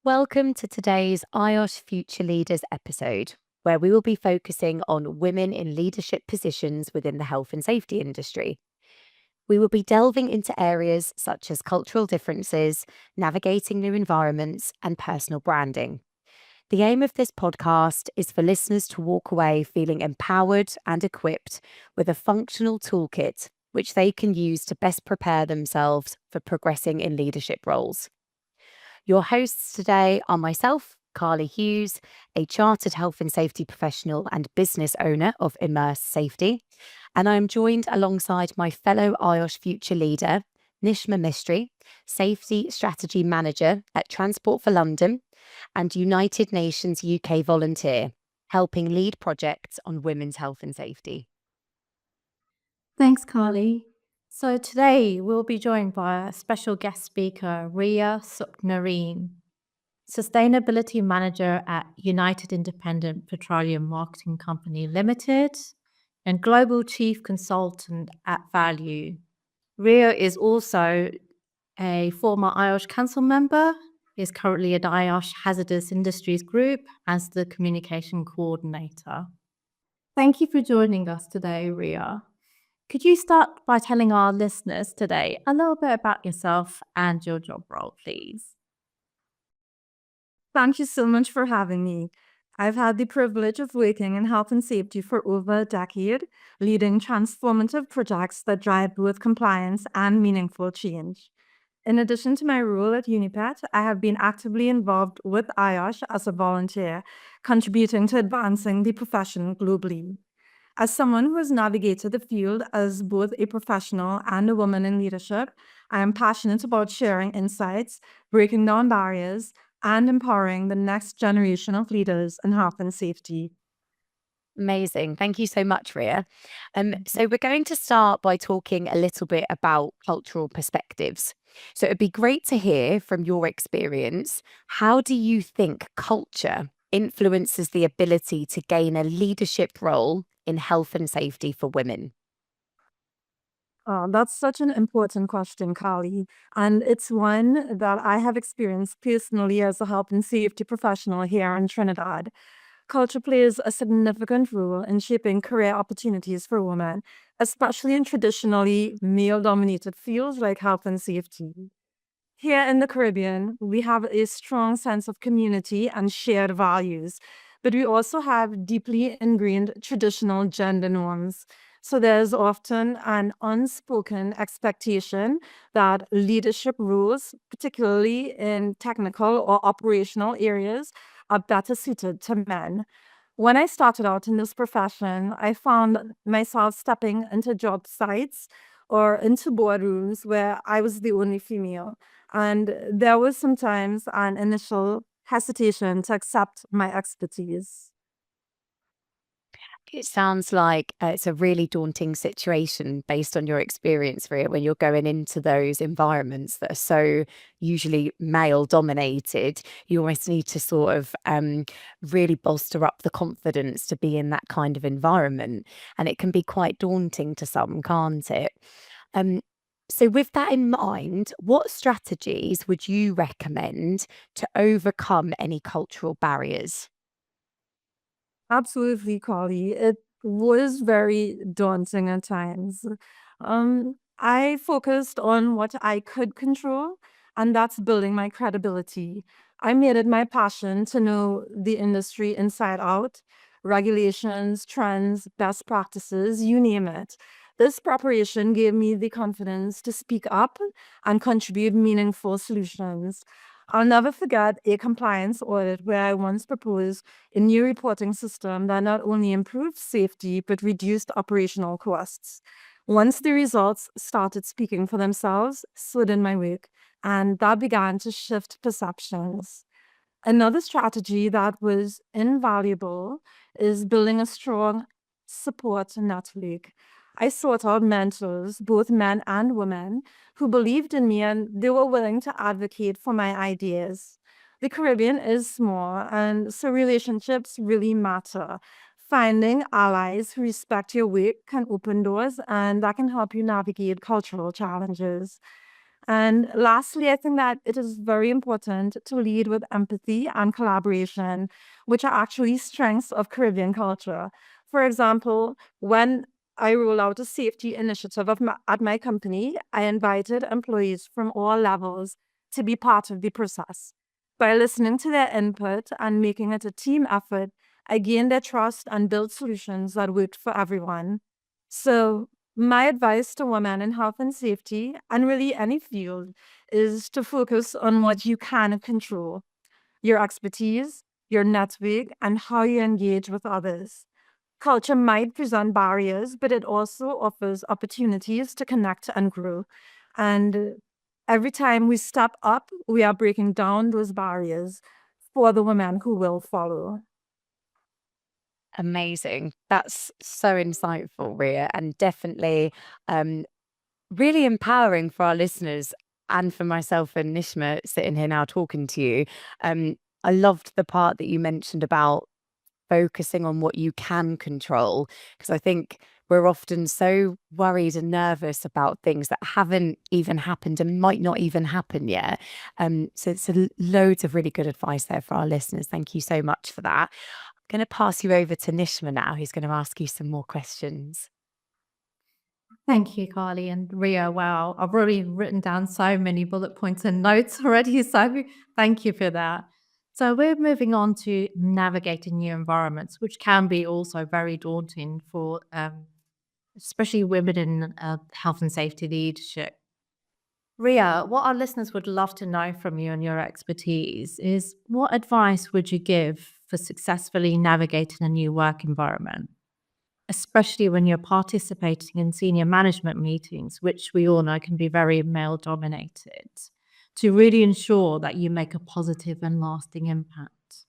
Welcome to today's IOSH Future Leaders episode, where we will be focusing on women in leadership positions within the health and safety industry. We will be delving into areas such as cultural differences, navigating new environments, and personal branding. The aim of this podcast is for listeners to walk away feeling empowered and equipped with a functional toolkit which they can use to best prepare themselves for progressing in leadership roles. Your hosts today are myself, Carly Hughes, a chartered health and safety professional and business owner of Immerse Safety, and I am joined alongside my fellow IOSH Future Leader, Nishma Mistry, Safety Strategy Manager at Transport for London and United Nations UK volunteer, helping lead projects on women's health and safety. Thanks, Carly. So today we'll be joined by a special guest speaker, Ria Sooknarine, Sustainability Manager at United Independent Petroleum Marketing Company Limited and Global Chief Consultant at Value. Ria is also a former IOSH Council member, is currently at IOSH Hazardous Industries Group as the Communication Coordinator. Thank you for joining us today, Ria. Could you start by telling our listeners today a little bit about yourself and your job role, please? Thank you so much for having me. I've had the privilege of working in health and safety for over a decade, leading transformative projects that drive both compliance and meaningful change. In addition to my role at Unipet, I have been actively involved with IOSH as a volunteer, contributing to advancing the profession globally. As someone who has navigated the field as both a professional and a woman in leadership, I am passionate about sharing insights, breaking down barriers, and empowering the next generation of leaders in health and safety. Amazing. Thank you so much, Ria. So we're going to start by talking a little bit about cultural perspectives. So it'd be great to hear from your experience. How do you think culture influences the ability to gain a leadership role in health and safety for women? That's such an important question, Carly. And it's one that I have experienced personally as a health and safety professional here in Trinidad. Culture plays a significant role in shaping career opportunities for women, especially in traditionally male dominated fields like health and safety. Here in the Caribbean, we have a strong sense of community and shared values, but we also have deeply ingrained traditional gender norms. So there's often an unspoken expectation that leadership roles, particularly in technical or operational areas, are better suited to men. When I started out in this profession, I found myself stepping into job sites or into boardrooms where I was the only female. And there was sometimes an initial hesitation to accept my expertise. It sounds like it's a really daunting situation based on your experience, Ria, when you're going into those environments that are so usually male dominated. You almost need to sort of really bolster up the confidence to be in that kind of environment. And it can be quite daunting to some, can't it? Um, so, with that in mind, what strategies would you recommend to overcome any cultural barriers? Absolutely, Carly. It was very daunting at times. I focused on what I could control, and that's building my credibility. I made it my passion to know the industry inside out, regulations, trends, best practices, you name it. This preparation gave me the confidence to speak up and contribute meaningful solutions. I'll never forget a compliance audit where I once proposed a new reporting system that not only improved safety but reduced operational costs. Once the results started speaking for themselves, so did my work, and that began to shift perceptions. Another strategy that was invaluable is building a strong support network. I sought out mentors, both men and women, who believed in me and they were willing to advocate for my ideas. The Caribbean is small, and so relationships really matter. Finding allies who respect your work can open doors, and that can help you navigate cultural challenges. And lastly, I think that it is very important to lead with empathy and collaboration, which are actually strengths of Caribbean culture. For example, when I roll out a safety initiative at my company, I invited employees from all levels to be part of the process. By listening to their input and making it a team effort, I gained their trust and built solutions that worked for everyone. So, my advice to women in health and safety, and really any field, is to focus on what you can control: your expertise, your network, and how you engage with others. Culture might present barriers, but it also offers opportunities to connect and grow. And every time we step up, we are breaking down those barriers for the women who will follow. Amazing. That's so insightful, Ria, and definitely um, really empowering for our listeners and for myself and Nishma sitting here now talking to you. I loved the part that you mentioned about focusing on what you can control, because I think we're often so worried and nervous about things that haven't even happened and might not even happen yet. So loads of really good advice there for our listeners. Thank you so much for that. I'm going to pass you over to Nishma now, who's going to ask you some more questions. Thank you, Carly and Ria. Wow, I've already written down so many bullet points and notes already. So thank you for that. So we're moving on to navigating new environments, which can be also very daunting for especially women in health and safety leadership. Ria, what our listeners would love to know from you and your expertise is, what advice would you give for successfully navigating a new work environment, especially when you're participating in senior management meetings, which we all know can be very male dominated, to really ensure that you make a positive and lasting impact?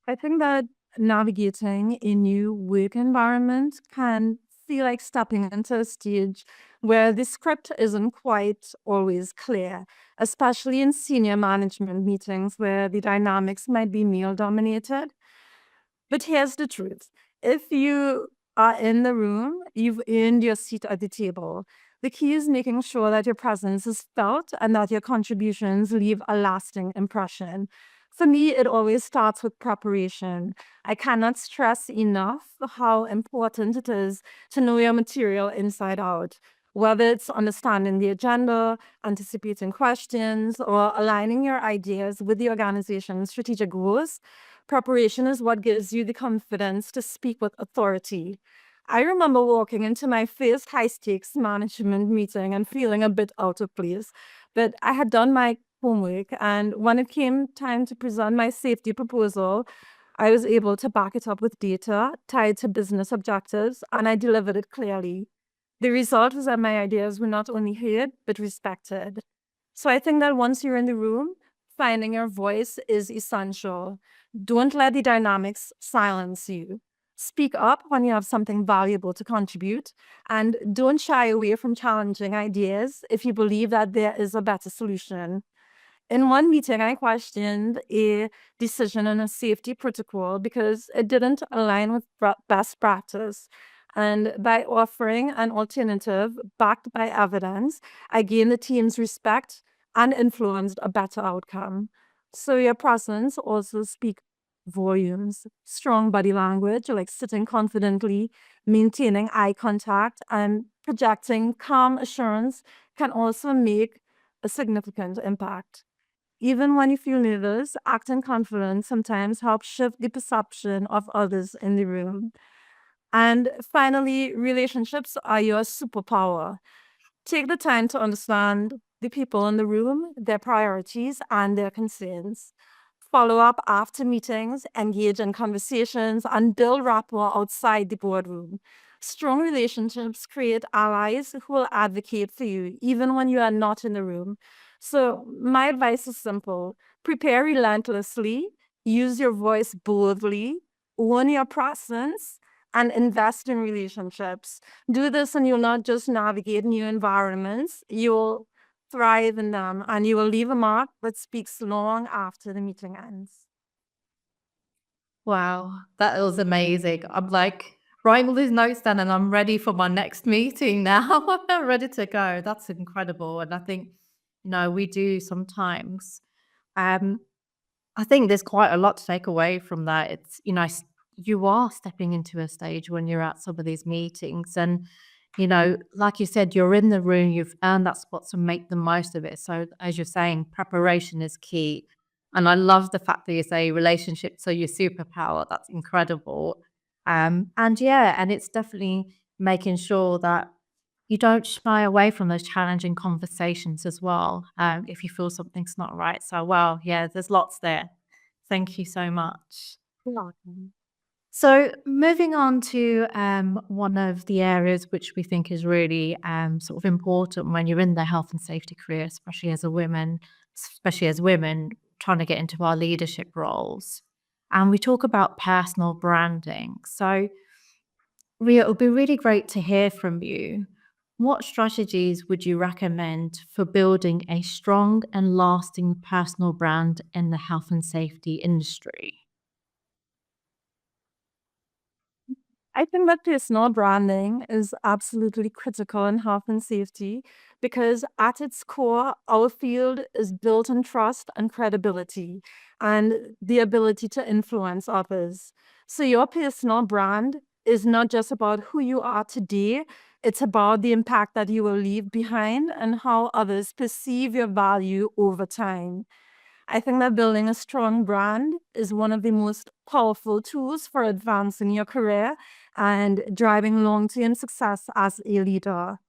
I think that navigating a new work environment can feel like stepping into a stage where the script isn't quite always clear, especially in senior management meetings where the dynamics might be male dominated. But here's the truth: if you are in the room, you've earned your seat at the table. The key is making sure that your presence is felt and that your contributions leave a lasting impression. For me, it always starts with preparation. I cannot stress enough how important it is to know your material inside out, whether it's understanding the agenda, anticipating questions, or aligning your ideas with the organization's strategic goals. Preparation is what gives you the confidence to speak with authority. I remember walking into my first high stakes management meeting and feeling a bit out of place, but I had done my homework, and when it came time to present my safety proposal, I was able to back it up with data tied to business objectives, and I delivered it clearly. The result was that my ideas were not only heard, but respected. So I think that once you're in the room, finding your voice is essential. Don't let the dynamics silence you. Speak up when you have something valuable to contribute, and don't shy away from challenging ideas if you believe that there is a better solution. In one meeting, I questioned a decision on a safety protocol because it didn't align with best practice. And by offering an alternative backed by evidence, I gained the team's respect and influenced a better outcome. So your presence also speaks volumes. Strong body language, like sitting confidently, maintaining eye contact, and projecting calm assurance, can also make a significant impact. Even when you feel nervous, acting confident sometimes helps shift the perception of others in the room. And finally, relationships are your superpower. Take the time to understand the people in the room, their priorities, and their concerns. Follow up after meetings, engage in conversations, and build rapport outside the boardroom. Strong relationships create allies who will advocate for you, even when you are not in the room. So, my advice is simple: prepare relentlessly, use your voice boldly, own your presence, and invest in relationships. Do this, and you'll not just navigate new environments, you'll thrive in them, and you will leave a mark that speaks long after the meeting ends. Wow, that was amazing. I'm like writing all these notes down and I'm ready for my next meeting now. I'm ready to go. That's incredible. And I think we do sometimes. Um, I think there's quite a lot to take away from that. It's, you are stepping into a stage when you're at some of these meetings. And, like you said, you're in the room, you've earned that spot, so make the most of it. So, as you're saying, preparation is key. And I love the fact that you say relationships are your superpower. That's incredible. And yeah, and it's definitely making sure that you don't shy away from those challenging conversations as well, if you feel something's not right. So, wow, yeah, there's lots there. Thank you so much. Welcome. So, moving on to one of the areas which we think is really sort of important when you're in the health and safety career, especially as women trying to get into our leadership roles. And we talk about personal branding. So, Ria, it would be really great to hear from you. What strategies would you recommend for building a strong and lasting personal brand in the health and safety industry? I think that personal branding is absolutely critical in health and safety because, at its core, our field is built on trust and credibility and the ability to influence others. So, your personal brand is not just about who you are today, it's about the impact that you will leave behind and how others perceive your value over time. I think that building a strong brand is one of the most powerful tools for advancing your career and driving long term success as a leader.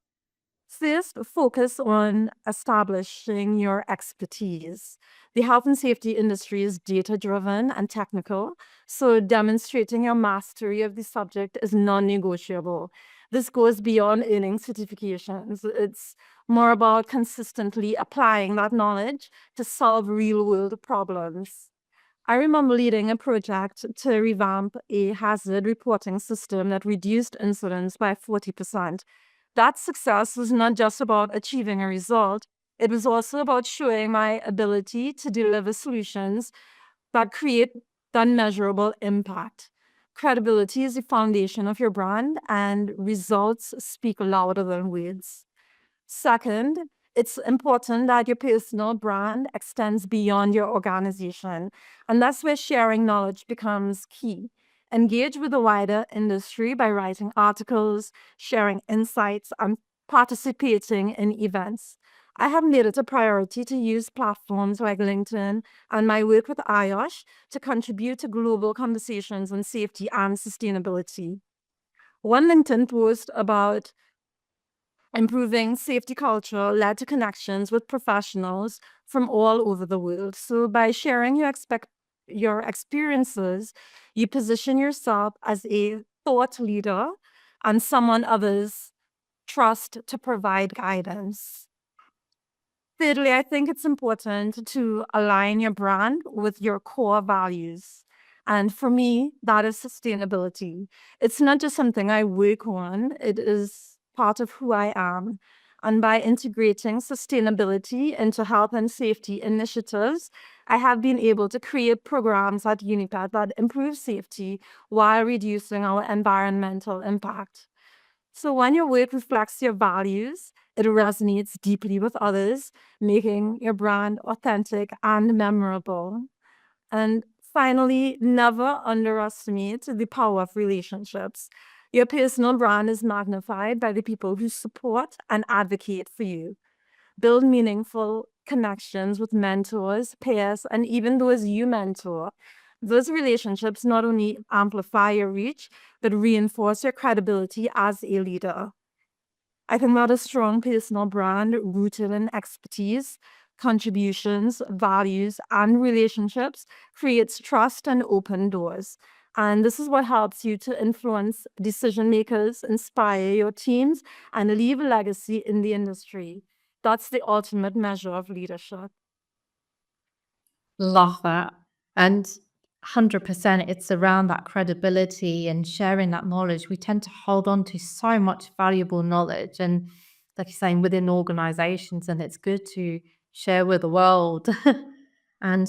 First, focus on establishing your expertise. The health and safety industry is data driven and technical, so demonstrating your mastery of the subject is non negotiable. This goes beyond earning certifications. It's more about consistently applying that knowledge to solve real world problems. I remember leading a project to revamp a hazard reporting system that reduced incidents by 40%. That success was not just about achieving a result, it was also about showing my ability to deliver solutions that create that measurable impact. Credibility is the foundation of your brand, and results speak louder than words. Second, it's important that your personal brand extends beyond your organization, and that's where sharing knowledge becomes key. Engage with the wider industry by writing articles, sharing insights, and participating in events. I have made it a priority to use platforms like LinkedIn and my work with IOSH to contribute to global conversations on safety and sustainability. One LinkedIn post about improving safety culture led to connections with professionals from all over the world. So by sharing your experiences, you position yourself as a thought leader and someone others trust to provide guidance. Thirdly, I think it's important to align your brand with your core values. And for me, that is sustainability. It's not just something I work on, it is part of who I am. And by integrating sustainability into health and safety initiatives, I have been able to create programs at Uniped that improve safety while reducing our environmental impact. So when your work reflects your values, it resonates deeply with others, making your brand authentic and memorable. And finally, never underestimate the power of relationships. Your personal brand is magnified by the people who support and advocate for you. Build meaningful connections with mentors, peers, and even those you mentor. Those relationships not only amplify your reach, but reinforce your credibility as a leader. I think that a strong personal brand rooted in expertise, contributions, values, and relationships creates trust and open doors. And this is what helps you to influence decision makers, inspire your teams, and leave a legacy in the industry. That's the ultimate measure of leadership. Love that. And 100%, it's around that credibility and sharing that knowledge. We tend to hold on to so much valuable knowledge. And like you're saying, within organizations, and it's good to share with the world. And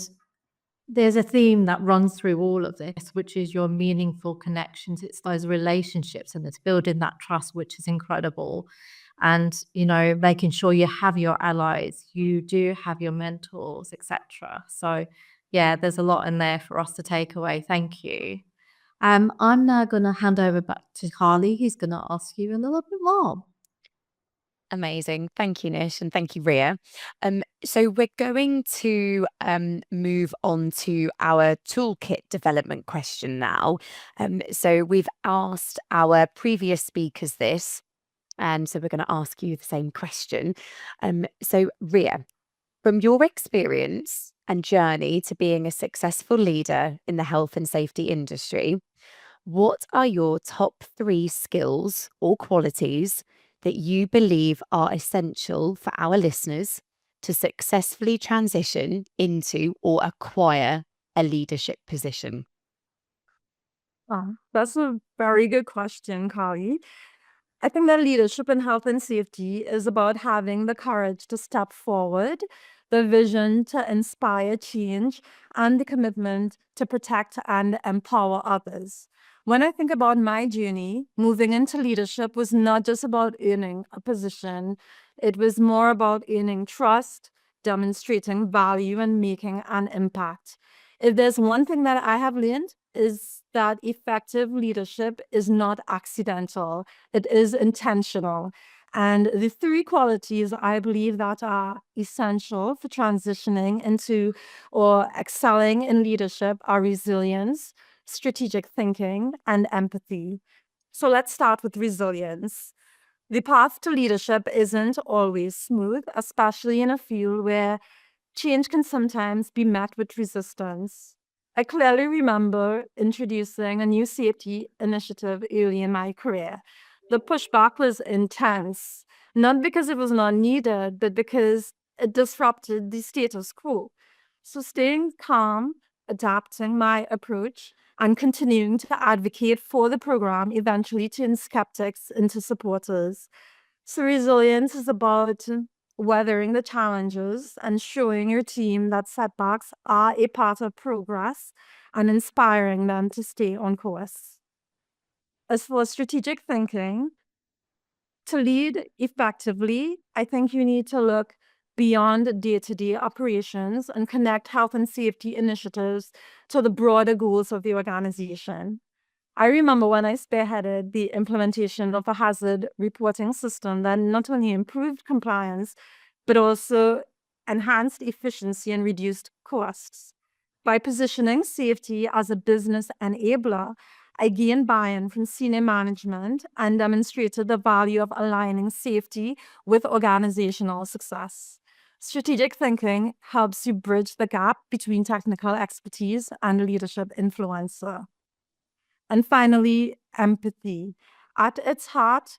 there's a theme that runs through all of this, which is your meaningful connections. It's those relationships and it's building that trust, which is incredible. and, making sure you have your allies, you do have your mentors, etc. So, yeah, there's a lot in there for us to take away. Thank you. I'm now going to hand over back to Carly, who's going to ask you a little bit more. Amazing. Thank you, Nish, and thank you, Ria. So we're going to move on to our toolkit development question now. So we've asked our previous speakers this, and so we're going to ask you the same question. So Ria, from your experience and journey to being a successful leader in the health and safety industry, what are your top 3 skills or qualities that you believe are essential for our listeners to successfully transition into or acquire a leadership position? That's a very good question, Carly. I think that leadership in health and safety is about having the courage to step forward, the vision to inspire change, and the commitment to protect and empower others. When I think about my journey, moving into leadership was not just about earning a position, it was more about earning trust, demonstrating value, and making an impact. If there's one thing that I have learned, is that effective leadership is not accidental, it is intentional. And the 3 qualities I believe that are essential for transitioning into or excelling in leadership are resilience, strategic thinking, and empathy. So let's start with resilience. The path to leadership isn't always smooth, especially in a field where change can sometimes be met with resistance. I clearly remember introducing a new safety initiative early in my career. The pushback was intense, not because it was not needed, but because it disrupted the status quo. So, staying calm, adapting my approach, and continuing to advocate for the program eventually turned skeptics into supporters. So, resilience is about weathering the challenges and showing your team that setbacks are a part of progress and inspiring them to stay on course. As for strategic thinking, to lead effectively, I think you need to look beyond day to day operations and connect health and safety initiatives to the broader goals of the organization. I remember when I spearheaded the implementation of a hazard reporting system that not only improved compliance, but also enhanced efficiency and reduced costs. By positioning safety as a business enabler, I gained buy-in from senior management and demonstrated the value of aligning safety with organizational success. Strategic thinking helps you bridge the gap between technical expertise and leadership influence. And finally, empathy. At its heart,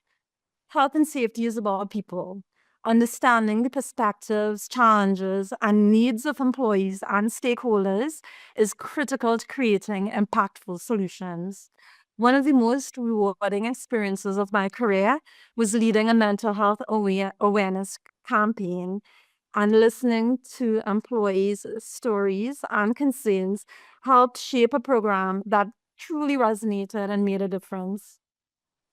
health and safety is about people. Understanding the perspectives, challenges, and needs of employees and stakeholders is critical to creating impactful solutions. One of the most rewarding experiences of my career was leading a mental health awareness campaign, and listening to employees' stories and concerns helped shape a program that truly resonated and made a difference.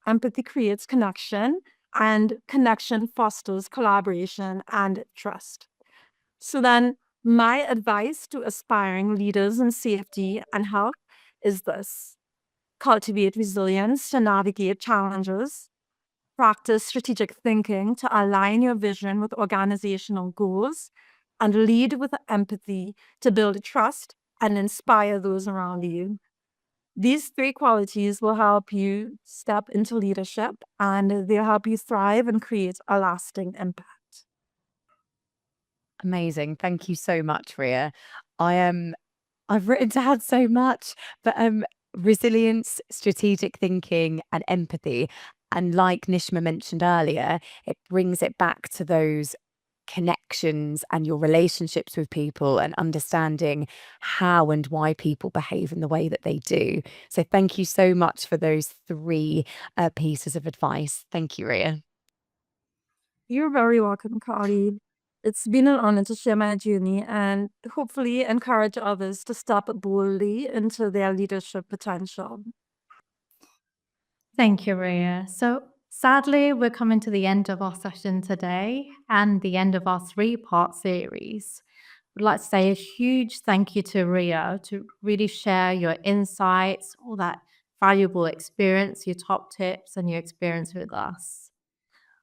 Empathy creates connection, and connection fosters collaboration and trust. So, then, my advice to aspiring leaders in safety and health is this: cultivate resilience to navigate challenges, practice strategic thinking to align your vision with organizational goals, and lead with empathy to build trust and inspire those around you. These 3 qualities will help you step into leadership, and they'll help you thrive and create a lasting impact. Amazing. Thank you so much, Ria. I've written down so much, but resilience, strategic thinking, and empathy. And like Nishma mentioned earlier, it brings it back to those connections and your relationships with people and understanding how and why people behave in the way that they do. So thank you so much for those 3 pieces of advice. Thank you, Ria. You're very welcome, Carly. It's been an honor to share my journey and hopefully encourage others to step boldly into their leadership potential. Thank you, Ria. So, Sadly, we're coming to the end of our session today and the end of our 3-part series. I'd like to say a huge thank you to Ria to really share your insights, all that valuable experience, your top tips, and your experience with us.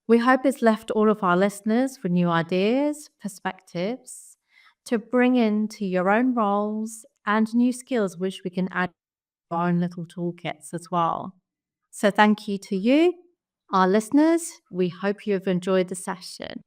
We hope it's left all of our listeners with new ideas, perspectives to bring into your own roles and new skills which we can add to our own little toolkits as well. So thank you to you, our listeners. We hope you have enjoyed the session.